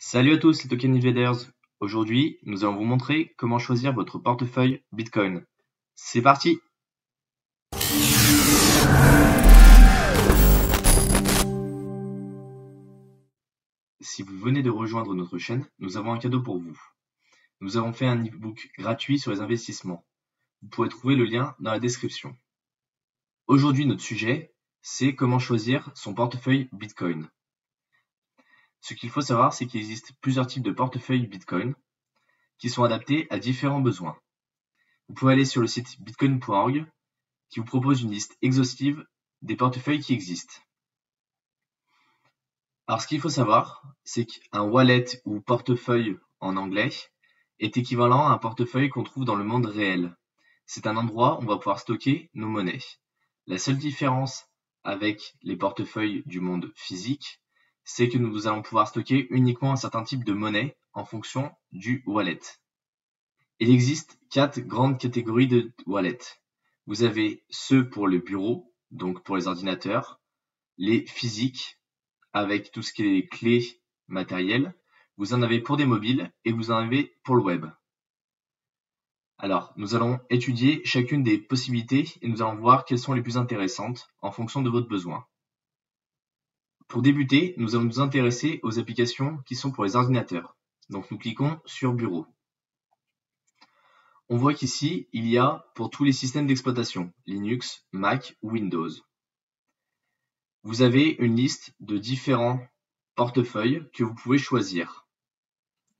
Salut à tous les Token Invaders. Aujourd'hui, nous allons vous montrer comment choisir votre portefeuille Bitcoin. C'est parti! Si vous venez de rejoindre notre chaîne, nous avons un cadeau pour vous. Nous avons fait un e-book gratuit sur les investissements. Vous pourrez trouver le lien dans la description. Aujourd'hui, notre sujet, c'est comment choisir son portefeuille Bitcoin. Ce qu'il faut savoir, c'est qu'il existe plusieurs types de portefeuilles Bitcoin qui sont adaptés à différents besoins. Vous pouvez aller sur le site bitcoin.org qui vous propose une liste exhaustive des portefeuilles qui existent. Alors ce qu'il faut savoir, c'est qu'un wallet ou portefeuille en anglais est équivalent à un portefeuille qu'on trouve dans le monde réel. C'est un endroit où on va pouvoir stocker nos monnaies. La seule différence avec les portefeuilles du monde physique, c'est que nous allons pouvoir stocker uniquement un certain type de monnaie en fonction du wallet. Il existe 4 grandes catégories de wallets. Vous avez ceux pour le bureau, donc pour les ordinateurs, les physiques, avec tout ce qui est clés matérielles, vous en avez pour des mobiles et vous en avez pour le web. Alors, nous allons étudier chacune des possibilités et nous allons voir quelles sont les plus intéressantes en fonction de votre besoin. Pour débuter, nous allons nous intéresser aux applications qui sont pour les ordinateurs. Donc nous cliquons sur Bureau. On voit qu'ici, il y a pour tous les systèmes d'exploitation, Linux, Mac ou Windows. Vous avez une liste de différents portefeuilles que vous pouvez choisir.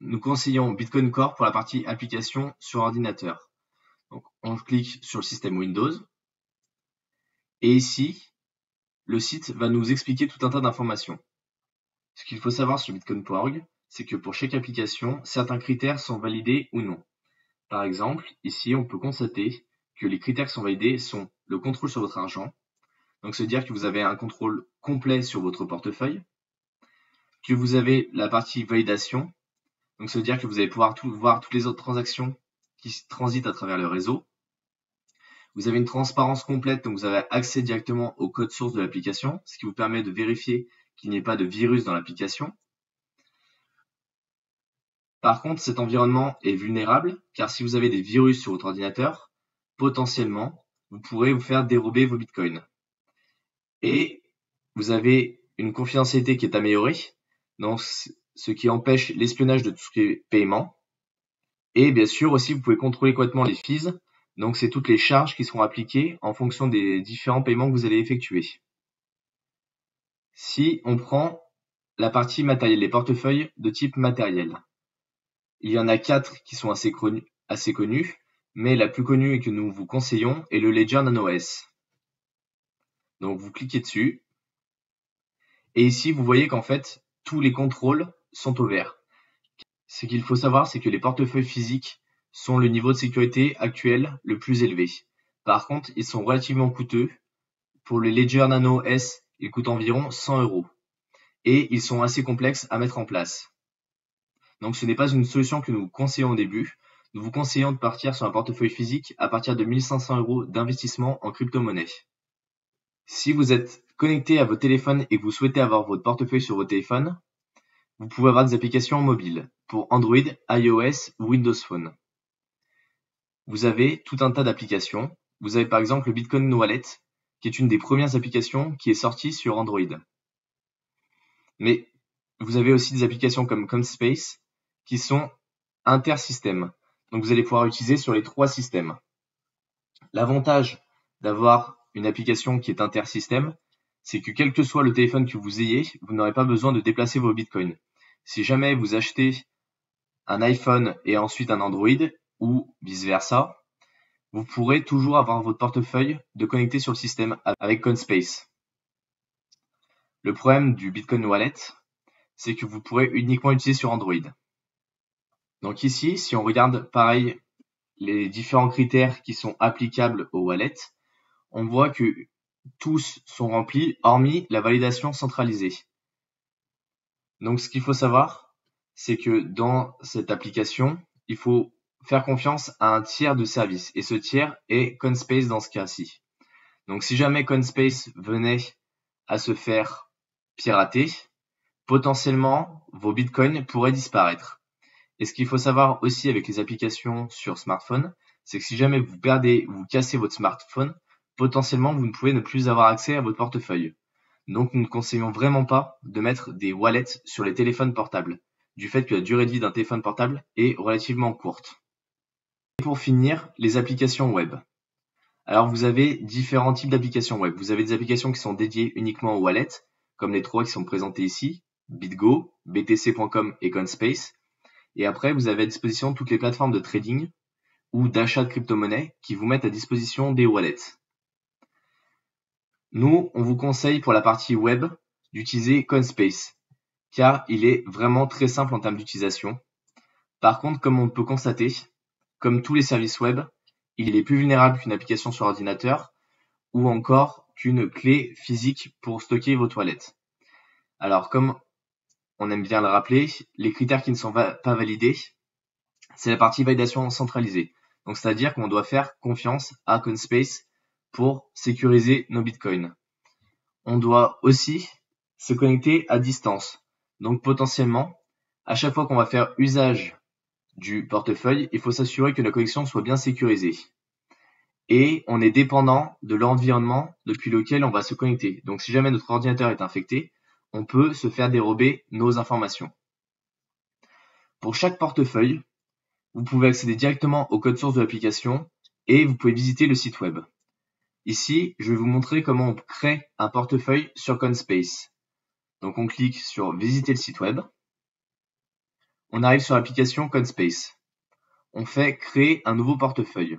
Nous conseillons Bitcoin Core pour la partie application sur ordinateur. Donc, on clique sur le système Windows. Et ici, le site va nous expliquer tout un tas d'informations. Ce qu'il faut savoir sur bitcoin.org, c'est que pour chaque application, certains critères sont validés ou non. Par exemple, ici, on peut constater que les critères qui sont validés sont le contrôle sur votre argent. Donc, c'est dire que vous avez un contrôle complet sur votre portefeuille, que vous avez la partie validation. Donc, ça veut dire que vous allez pouvoir voir toutes les autres transactions qui transitent à travers le réseau. Vous avez une transparence complète, donc vous avez accès directement au code source de l'application, ce qui vous permet de vérifier qu'il n'y ait pas de virus dans l'application. Par contre, cet environnement est vulnérable, car si vous avez des virus sur votre ordinateur, potentiellement, vous pourrez vous faire dérober vos bitcoins. Et vous avez une confidentialité qui est améliorée, donc ce qui empêche l'espionnage de tout ce qui est paiement. Et bien sûr aussi, vous pouvez contrôler complètement les fees, donc c'est toutes les charges qui seront appliquées en fonction des différents paiements que vous allez effectuer. Si on prend la partie matérielle, les portefeuilles de type matériel, il y en a 4 qui sont assez connus, mais la plus connue et que nous vous conseillons est le Ledger Nano S. Donc vous cliquez dessus, et ici vous voyez qu'en fait tous les contrôles sont au vert. Ce qu'il faut savoir, c'est que les portefeuilles physiques sont le niveau de sécurité actuel le plus élevé. Par contre, ils sont relativement coûteux. Pour le Ledger Nano S, ils coûtent environ 100 €. Et ils sont assez complexes à mettre en place. Donc ce n'est pas une solution que nous conseillons au début. Nous vous conseillons de partir sur un portefeuille physique à partir de 1 500 € d'investissement en crypto-monnaie. Si vous êtes connecté à votre téléphone et que vous souhaitez avoir votre portefeuille sur votre téléphone, vous pouvez avoir des applications mobiles pour Android, iOS ou Windows Phone. Vous avez tout un tas d'applications. Vous avez par exemple le Bitcoin Wallet, qui est une des premières applications qui est sortie sur Android. Mais vous avez aussi des applications comme Coinspace qui sont intersystèmes. Donc vous allez pouvoir utiliser sur les 3 systèmes. L'avantage d'avoir une application qui est intersystème, c'est que quel que soit le téléphone que vous ayez, vous n'aurez pas besoin de déplacer vos bitcoins. Si jamais vous achetez un iPhone et ensuite un Android, ou vice-versa, vous pourrez toujours avoir votre portefeuille de connecter sur le système avec Coinspace. Le problème du Bitcoin Wallet, c'est que vous pourrez uniquement l'utiliser sur Android. Donc ici, si on regarde pareil les différents critères qui sont applicables au wallet, on voit que tous sont remplis hormis la validation centralisée. Donc ce qu'il faut savoir, c'est que dans cette application, il faut faire confiance à un tiers de service. Et ce tiers est Coinspace dans ce cas-ci. Donc si jamais Coinspace venait à se faire pirater, potentiellement vos bitcoins pourraient disparaître. Et ce qu'il faut savoir aussi avec les applications sur smartphone, c'est que si jamais vous perdez ou vous cassez votre smartphone, potentiellement vous ne pouvez ne plus avoir accès à votre portefeuille. Donc nous ne conseillons vraiment pas de mettre des wallets sur les téléphones portables, du fait que la durée de vie d'un téléphone portable est relativement courte. Et pour finir, les applications web. Alors vous avez différents types d'applications web. Vous avez des applications qui sont dédiées uniquement aux wallets, comme les trois qui sont présentées ici, BitGo, BTC.com et Coinspace. Et après, vous avez à disposition toutes les plateformes de trading ou d'achat de crypto-monnaies qui vous mettent à disposition des wallets. Nous, on vous conseille pour la partie web d'utiliser Coinspace, car il est vraiment très simple en termes d'utilisation. Par contre, comme on peut constater, comme tous les services web, il est plus vulnérable qu'une application sur ordinateur ou encore qu'une clé physique pour stocker vos toilettes. Alors, comme on aime bien le rappeler, les critères qui ne sont pas validés, c'est la partie validation centralisée. Donc, c'est-à-dire qu'on doit faire confiance à Coinspace pour sécuriser nos bitcoins. On doit aussi se connecter à distance. Donc, potentiellement, à chaque fois qu'on va faire usage du portefeuille, il faut s'assurer que la connexion soit bien sécurisée. Et on est dépendant de l'environnement depuis lequel on va se connecter. Donc, si jamais notre ordinateur est infecté, on peut se faire dérober nos informations. Pour chaque portefeuille, vous pouvez accéder directement au code source de l'application et vous pouvez visiter le site web. Ici, je vais vous montrer comment on crée un portefeuille sur Coinspace. Donc, on clique sur visiter le site web. On arrive sur l'application Coinspace. On fait créer un nouveau portefeuille.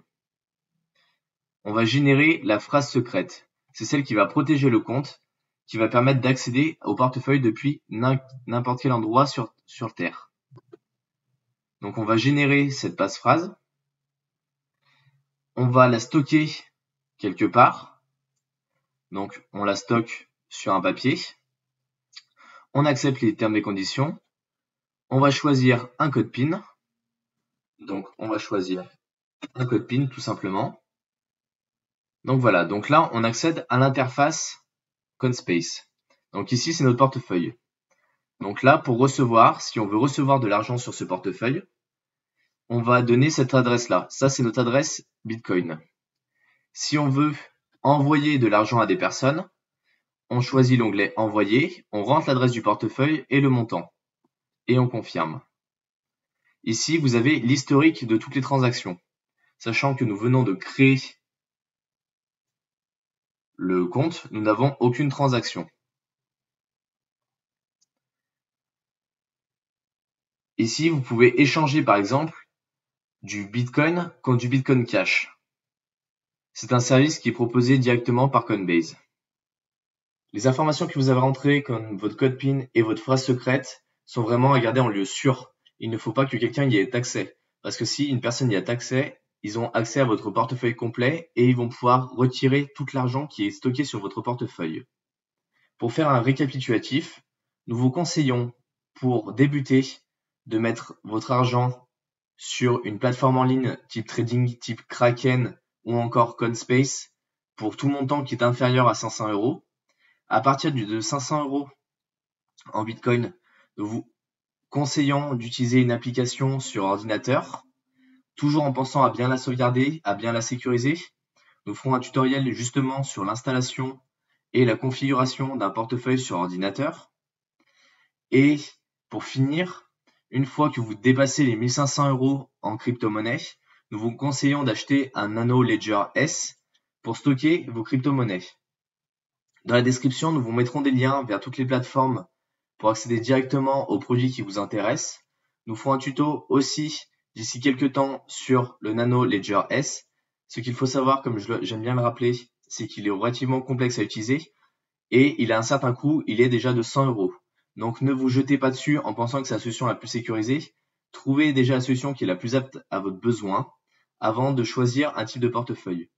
On va générer la phrase secrète. C'est celle qui va protéger le compte, qui va permettre d'accéder au portefeuille depuis n'importe quel endroit sur Terre. Donc, on va générer cette passphrase. On va la stocker quelque part. Donc, on la stocke sur un papier. On accepte les termes et conditions. On va choisir un code PIN. Donc, on va choisir un code PIN tout simplement. Donc voilà, donc là, on accède à l'interface Coinspace. Donc ici, c'est notre portefeuille. Donc là, pour recevoir, si on veut recevoir de l'argent sur ce portefeuille, on va donner cette adresse-là. Ça, c'est notre adresse Bitcoin. Si on veut envoyer de l'argent à des personnes, on choisit l'onglet Envoyer, on rentre l'adresse du portefeuille et le montant. Et on confirme. Ici, vous avez l'historique de toutes les transactions. Sachant que nous venons de créer le compte, nous n'avons aucune transaction. Ici, vous pouvez échanger par exemple du Bitcoin contre du Bitcoin Cash. C'est un service qui est proposé directement par Coinbase. Les informations que vous avez rentrées comme votre code PIN et votre phrase secrète sont vraiment à garder en lieu sûr. Il ne faut pas que quelqu'un y ait accès. Parce que si une personne y a accès, ils ont accès à votre portefeuille complet et ils vont pouvoir retirer tout l'argent qui est stocké sur votre portefeuille. Pour faire un récapitulatif, nous vous conseillons pour débuter de mettre votre argent sur une plateforme en ligne type trading, type Kraken ou encore Coinspace pour tout montant qui est inférieur à 500 €. À partir de 500 € en Bitcoin, nous vous conseillons d'utiliser une application sur ordinateur, toujours en pensant à bien la sauvegarder, à bien la sécuriser. Nous ferons un tutoriel justement sur l'installation et la configuration d'un portefeuille sur ordinateur. Et pour finir, une fois que vous dépassez les 1500 € en crypto-monnaie, nous vous conseillons d'acheter un Nano Ledger S pour stocker vos crypto-monnaies. Dans la description, nous vous mettrons des liens vers toutes les plateformes pour accéder directement aux produits qui vous intéressent. Nous ferons un tuto aussi d'ici quelques temps sur le Nano Ledger S. Ce qu'il faut savoir, comme j'aime bien le rappeler, c'est qu'il est relativement complexe à utiliser et il a un certain coût, il est déjà de 100 €. Donc ne vous jetez pas dessus en pensant que c'est la solution la plus sécurisée. Trouvez déjà la solution qui est la plus apte à votre besoin avant de choisir un type de portefeuille.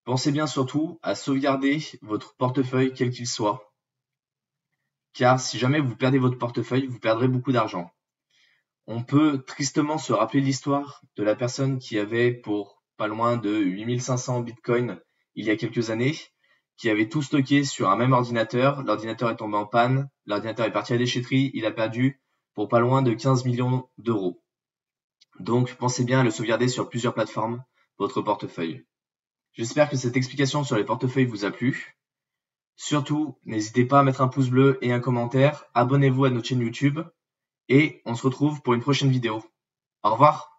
Pensez bien surtout à sauvegarder votre portefeuille quel qu'il soit, car si jamais vous perdez votre portefeuille, vous perdrez beaucoup d'argent. On peut tristement se rappeler l'histoire de la personne qui avait pour pas loin de 8500 bitcoins il y a quelques années qui avait tout stocké sur un même ordinateur. L'ordinateur est tombé en panne, l'ordinateur est parti à la déchetterie, il a perdu pour pas loin de 15 millions d'euros. Donc pensez bien à le sauvegarder sur plusieurs plateformes, votre portefeuille. J'espère que cette explication sur les portefeuilles vous a plu. Surtout, n'hésitez pas à mettre un pouce bleu et un commentaire, abonnez-vous à notre chaîne YouTube et on se retrouve pour une prochaine vidéo. Au revoir!